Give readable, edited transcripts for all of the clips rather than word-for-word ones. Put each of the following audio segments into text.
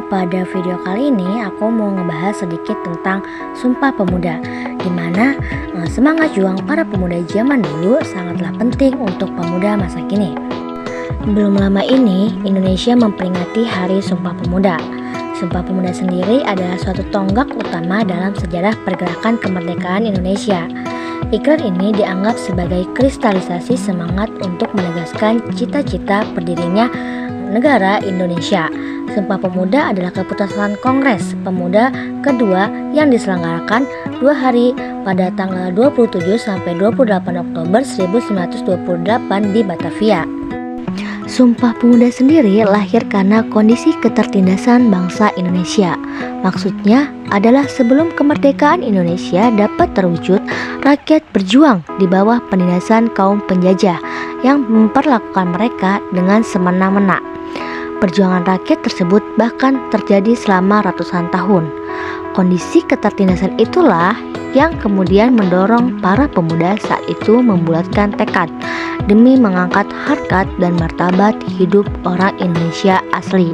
Pada video kali ini aku mau ngebahas sedikit tentang Sumpah Pemuda, di mana semangat juang para pemuda zaman dulu sangatlah penting untuk pemuda masa kini. Belum lama ini Indonesia memperingati Hari Sumpah Pemuda. Sumpah Pemuda sendiri adalah suatu tonggak utama dalam sejarah pergerakan kemerdekaan Indonesia. Ikrar ini dianggap sebagai kristalisasi semangat untuk menegaskan cita-cita berdirinya negara Indonesia. Sumpah Pemuda adalah keputusan Kongres Pemuda kedua yang diselenggarakan 2 hari pada tanggal 27 sampai 28 Oktober 1928 di Batavia. Sumpah Pemuda sendiri lahir karena kondisi ketertindasan bangsa Indonesia. Maksudnya adalah sebelum kemerdekaan Indonesia dapat terwujud, rakyat berjuang di bawah penindasan kaum penjajah yang memperlakukan mereka dengan semena-mena. Perjuangan rakyat tersebut bahkan terjadi selama ratusan tahun. Kondisi ketertindasan itulah yang kemudian mendorong para pemuda saat itu membulatkan tekad demi mengangkat harkat dan martabat hidup orang Indonesia asli.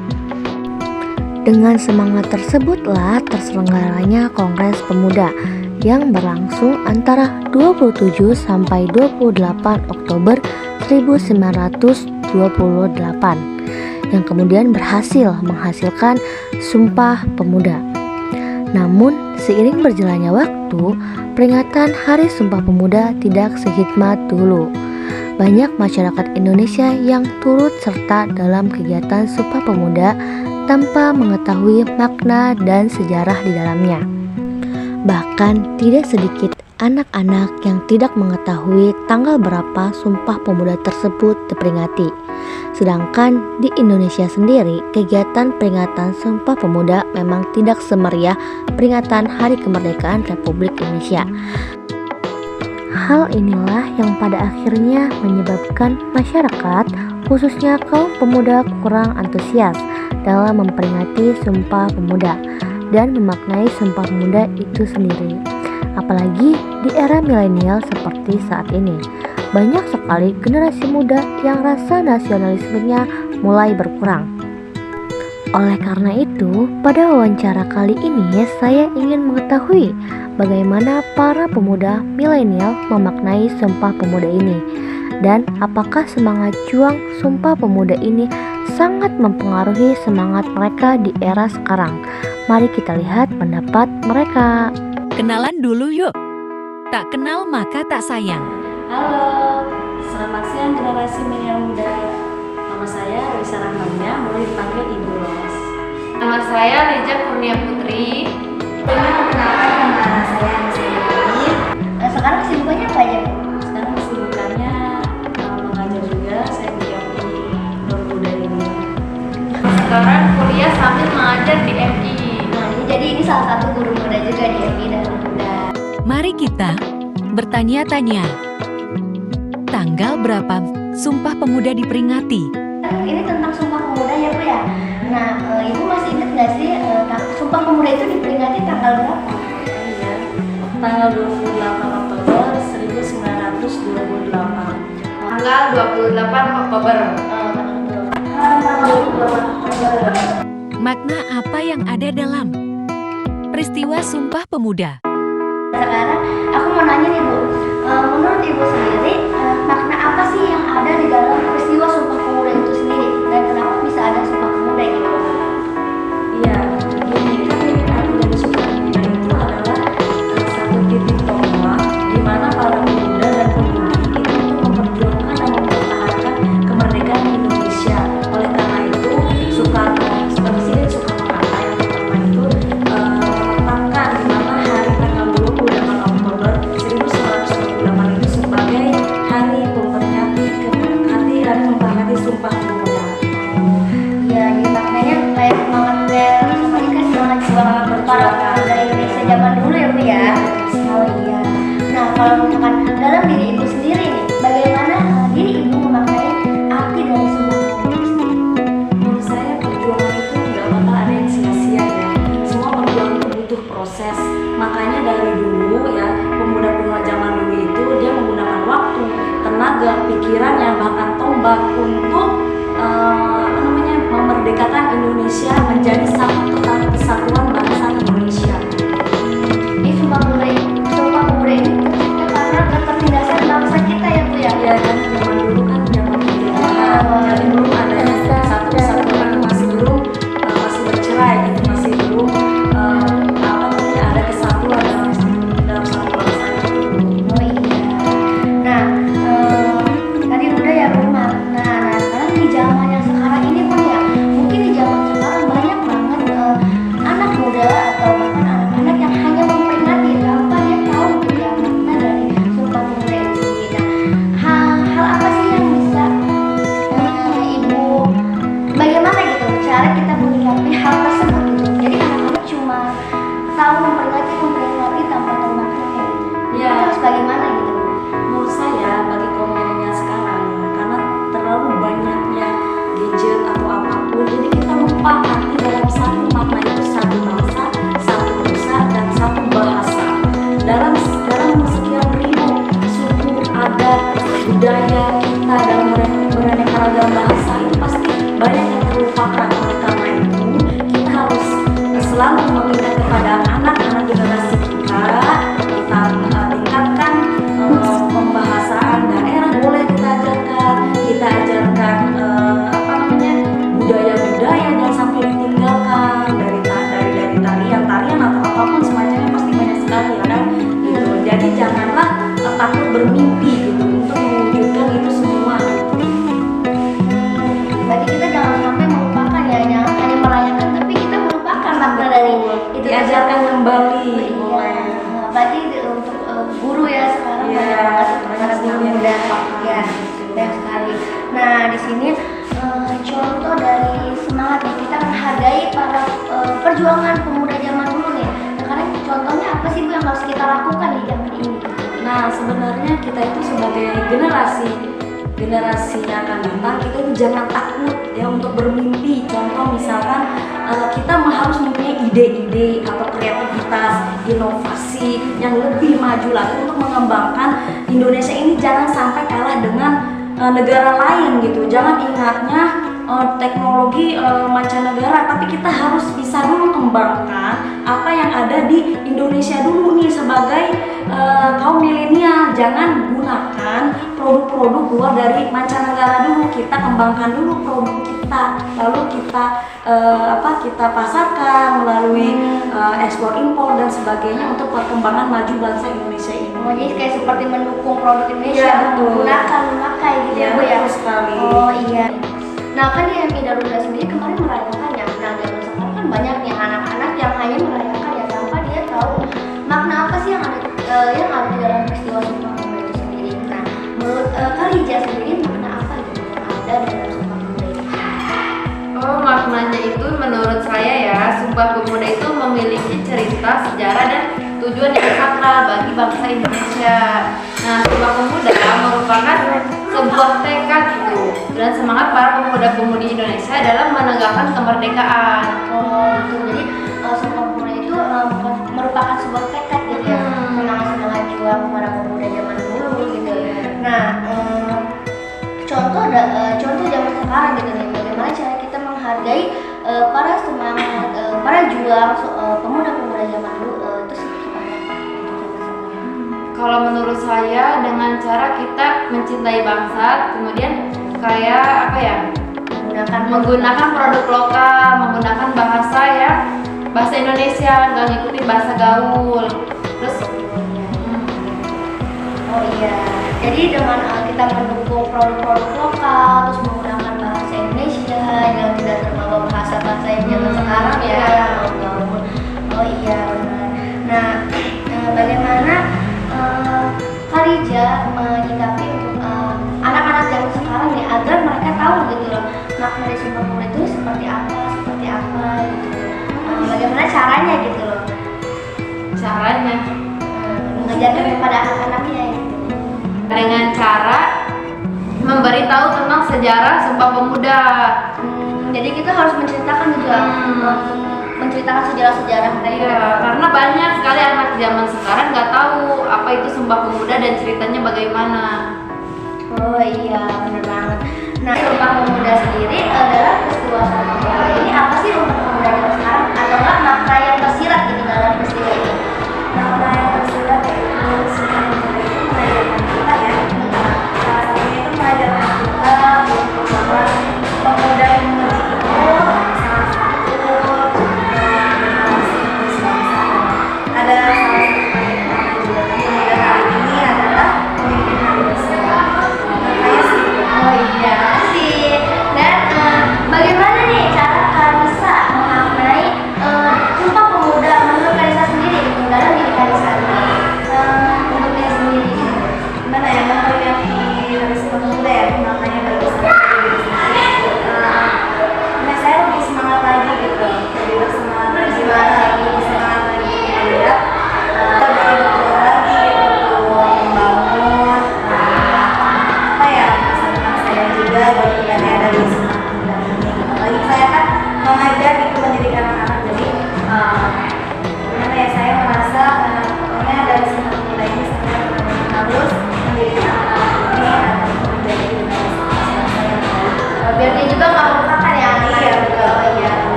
Dengan semangat tersebutlah terselenggaranya Kongres Pemuda yang berlangsung antara 27 sampai 28 Oktober 1928 yang kemudian berhasil menghasilkan Sumpah Pemuda. Namun, seiring berjalannya waktu, peringatan Hari Sumpah Pemuda tidak sehikmat dulu. Banyak masyarakat Indonesia yang turut serta dalam kegiatan Sumpah Pemuda tanpa mengetahui makna dan sejarah di dalamnya. Bahkan tidak sedikit anak-anak yang tidak mengetahui tanggal berapa Sumpah Pemuda tersebut diperingati. Sedangkan di Indonesia sendiri, kegiatan peringatan Sumpah Pemuda memang tidak semeriah peringatan Hari Kemerdekaan Republik Indonesia. Hal inilah yang pada akhirnya menyebabkan masyarakat, khususnya kaum pemuda, kurang antusias dalam memperingati Sumpah Pemuda dan memaknai Sumpah Pemuda itu sendiri. Apalagi di era milenial seperti saat ini, banyak sekali generasi muda yang rasa nasionalismenya mulai berkurang. Oleh karena itu, pada wawancara kali ini saya ingin mengetahui bagaimana para pemuda milenial memaknai Sumpah Pemuda ini, dan apakah semangat juang Sumpah Pemuda ini sangat mempengaruhi semangat mereka di era sekarang. Mari kita lihat pendapat mereka. Kenalan dulu yuk. Tak kenal maka tak sayang. Halo, selamat siang generasi milenial muda. Nama saya Risa Rahmania, boleh dipanggil Ibu Ros. Nama saya Reja Kurnia Putri. Ingin memperkenalkan nama saya Anissa Yuni. Sekarang kesibukannya apa aja, Bu? Sekarang kesibukannya mengajar juga, saya di MI Nur Muda ini. Sekarang kuliah sambil mengajar di MI. Nah, jadi ini salah satu guru muda juga di MI dan Muda. Mari kita bertanya-tanya. Tanggal berapa Sumpah Pemuda diperingati? Ini tentang Sumpah Pemuda ya, Bu ya? Nah, Ibu masih ingat nggak sih Sumpah Pemuda itu diperingati tanggal berapa? Iya, tanggal 28 Oktober 1928. Tanggal 28 Oktober. Makna apa yang ada dalam peristiwa Sumpah Pemuda? Sekarang aku mau nanya nih, Bu. Menurut Ibu sendiri, makna apa sih yang ada di dalam peristiwa Sumpah Pemuda itu sendiri? Dan kenapa bisa ada Sumpah Pemuda gitu? Iya, gini kan arti dari Sumpah Pemuda itu adalah satu titik tolak di mana para pemuda dan pemudi itu untuk memperjuangkan dan mempertahankan kemerdekaan Indonesia. Oleh karena itu, Presiden Soekarno-Hatta yang pertama itu menetapkan di mana hari tanggal 28 Oktober 1928 itu sebagai hari memperingati Sumpah Pemuda. Iya, jadi maknanya kayak semangat semangat juang para pemuda Indonesia zaman dulu ya, Bu ya. Oh iya. Nah, kalau misalkan dalam diri Ibu sendiri nih, bagaimana diri Ibu memaknai arti dari Sumpah Pemuda itu sendiri? Menurut saya perjuangan itu nggak bakal ada yang sia-sia ya. Semua perjuangan itu butuh proses. Makanya dari dulu ya, pemuda-pemuda zaman dulu itu dia menggunakan waktu, tenaga, pikirannya, bahkan tombak untuk memerdekakan memerdekakan Indonesia menjadi satu kesatuan bangsa Indonesia. Ini Sumpah Pemuda ini tercipta karena ketertindasan bangsa kita ya Bu ya. Ya kan zaman dulu kan zaman penjajahan, jadi belum ada satu kesatuan, masih bercerai gitu, masih belum ada kesatuan dalam satu bangsa. Oh iya. Nah, tadi udah ya rumah. Nah, sekarang di zaman yang sekarang ini pun ya, mungkin di zaman sekarang banyak banget anak muda atau bahkan anak-anak yang hanya memperingati tanpa dia tahu gitu ya makna dari Sumpah Pemuda itu sendiri. Nah, hal apa sih yang bisa Ibu bagaimana gitu cara kita menyikapi hal tersebut gitu. Jadi anak-anak cuma tahu memperingati tanpa tahu maknanya gitu. Ya. Kita harus bagaimana gitu. Menurut saya bagi kaum milenial sekarang ya, karena terlalu banyaknya gadget atau apapun, jadi kita lupa arti dalam satu makna itu satu bangsa, satu nusa, dan satu bahasa. Dalam sekian ribu suku, adat, budaya kita dalam beraneka ragam bahasa itu pasti banyak yang terlupakan. Oleh karena itu kita harus selalu mengingat kepada anak-anak generasi kita tentang tingkatkan pembahasaan daerah, boleh kita ajarkan budaya-budaya jangan sampai ditinggalkan dari tarian atau apapun semacamnya, pasti banyak sekali ya kan gitu. Jadi janganlah takut bermimpi gitu untuk mewujudkan itu semua gitu. Berarti kita jangan sampai melupakan ya, jangan hanya merayakan tapi kita melupakan makna dari itu. Diajarkan kembali. Iya. Nah, berarti untuk guru ya sekarang Iya, para guru muda ya banyak sekali. Nah di sini contoh dari semangat nih kita menghargai para perjuangan pemuda zaman dulu nih. Nah, karena contohnya apa sih Bu yang harus kita lakukan di zaman ini? Nah sebenarnya kita itu sebagai generasi yang akan datang, kita itu jangan takut ya untuk bermimpi. Contoh misalkan kita harus mempunyai ide-ide atau kreativitas, inovasi yang lebih maju lagi untuk mengembangkan Indonesia ini jangan sampai kalah dengan negara lain gitu. Jangan ingatnya teknologi mancanegara, tapi kita harus bisa dulu kembangkan apa yang ada di Indonesia dulu nih sebagai kaum milenial. Jangan gunakan produk-produk luar dari mancanegara dulu, kita kembangkan dulu produk kita, lalu kita pasarkan melalui ekspor impor dan sebagainya untuk perkembangan maju bangsa Indonesia ini. Oh, jadi kayak seperti mendukung produk Indonesia, Iya, betul. memakai gitu Iya, ya Bu ya. betul sekali. Oh iya. Nah kan di MI Darunda sendiri kemarin merayakan ya. Nah zaman sekarang kan banyak nih anak-anak yang hanya merayakan ya tanpa dia tahu makna apa sih yang ada di dalam peristiwa Sumpah Pemuda itu sendiri. Nah menurut Kalija sendiri makna apa gitu yang ada dalam Sumpah Pemuda itu? Oh, maknanya itu menurut saya ya, Sumpah Pemuda itu memiliki cerita, sejarah, dan tujuan yang sakral bagi bangsa Indonesia. Nah, Sumpah Pemuda merupakan sebuah tekad gitu dan semangat para pemuda-pemudi Indonesia dalam menegakkan kemerdekaan. Oh gitu. Jadi Sumpah Pemuda itu merupakan sebuah tekad gitu ya, semangat juang para pemuda zaman dulu gitu. Nah contoh zaman sekarang gitu nih, bagaimana cara kita menghargai para semangat para juang pemuda-pemuda zaman dulu itu seperti apa untuk zaman sekarang? Kalau menurut saya dengan cara kita mencintai bangsa, kemudian kayak apa ya? Menggunakan produk lokal, menggunakan bahasa Indonesia, nggak ngikutin bahasa gaul. Terus oh iya, jadi dengan kita mendukung produk-produk lokal, terus menggunakan bahasa Indonesia yang tidak terbawa bahasa-bahasa yang zaman sekarang ya. Oh iya benar. Nah bagaimana Kalija menyikapi untuk anak-anak zaman sekarang nih agar mereka tahu gitu loh makna dari Sumpah Pemuda itu seperti apa gitu. Bagaimana caranya gitu loh? caranya Mengajarkan kepada anak-anaknya gitu. dengan cara memberitahu tentang sejarah Sumpah Pemuda. Jadi kita harus menceritakan juga, menceritakan sejarah-sejarah mereka. Iya, karena banyak sekali anak zaman sekarang nggak tahu apa itu Sumpah Pemuda dan ceritanya bagaimana. Oh iya, benar banget. Nah, Sumpah Pemuda sendiri adalah peristiwa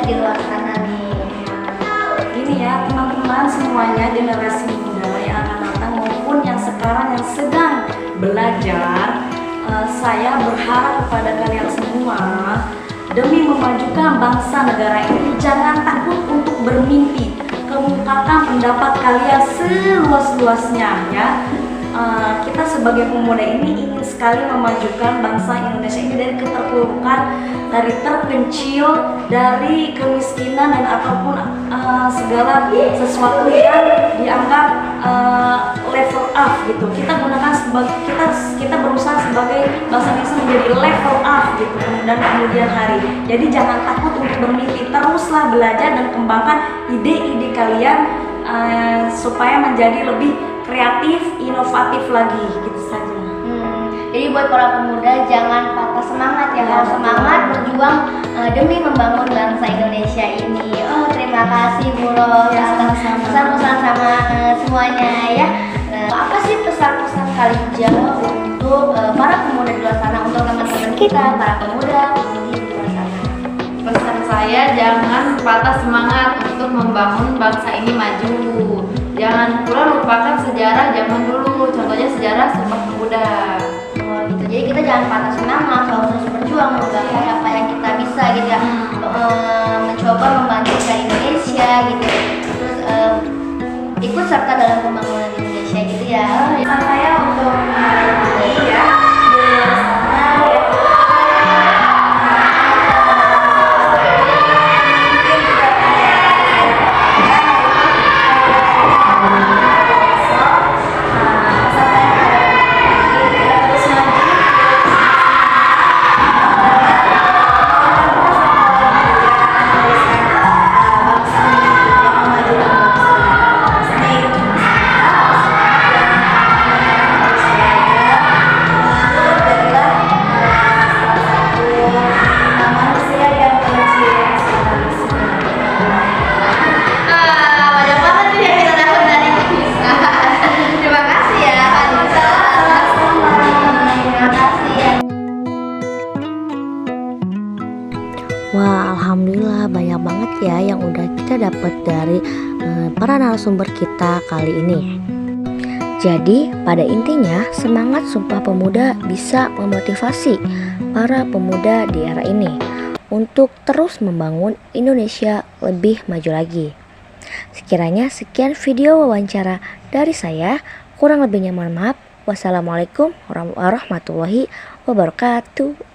di luar sana nih. Ini ya teman-teman semuanya, generasi muda yang akan datang maupun yang sekarang yang sedang belajar, saya berharap kepada kalian semua, demi memajukan bangsa negara ini, jangan takut untuk bermimpi, kemukakan pendapat kalian seluas-luasnya ya. Kita sebagai pemuda ini ingin sekali memajukan bangsa Indonesia ini dari keterpurukan, dari terpencil, dari kemiskinan dan apapun segala sesuatu yang dianggap level up gitu. Kita gunakan kita berusaha sebagai bangsa Indonesia menjadi level up gitu dan kemudian hari. Jadi jangan takut untuk bermimpi, teruslah belajar dan kembangkan ide-ide kalian supaya menjadi lebih kreatif, inovatif lagi gitu saja. Jadi buat para pemuda jangan patah semangat ya, harus semangat berjuang demi membangun bangsa Indonesia ini. Oh terima kasih Bu Ros atas pesan-pesan sama semuanya ya. Apa sih pesan-pesan Khalija untuk para pemuda di luar sana, untuk teman-teman kita, para pemuda di luar sana? Pesan saya, jangan patah semangat untuk membangun bangsa ini maju. Jangan pula lupakan sejarah zaman dulu, contohnya sejarah Sumpah Pemuda. Oh gitu. Jadi kita jangan patah semangat, selalu terus berjuang menggapai apa yang kita bisa gitu ya. Mencoba membangkitkan Indonesia gitu. Terus ikut serta dalam pembangunan Indonesia gitu ya. Pesan saya untuk hari ini ya, di luar sana Banyak banget nih yang kita dapat dari Nisa. Terima kasih ya Kak Nisa. Terima kasih ya. Wah, alhamdulillah banyak banget ya yang udah kita dapat dari para narasumber kita kali ini. Jadi, pada intinya semangat Sumpah Pemuda bisa memotivasi para pemuda di era ini untuk terus membangun Indonesia lebih maju lagi. Sekiranya sekian video wawancara dari saya, kurang lebihnya mohon maaf. Wassalamualaikum warahmatullahi wabarakatuh.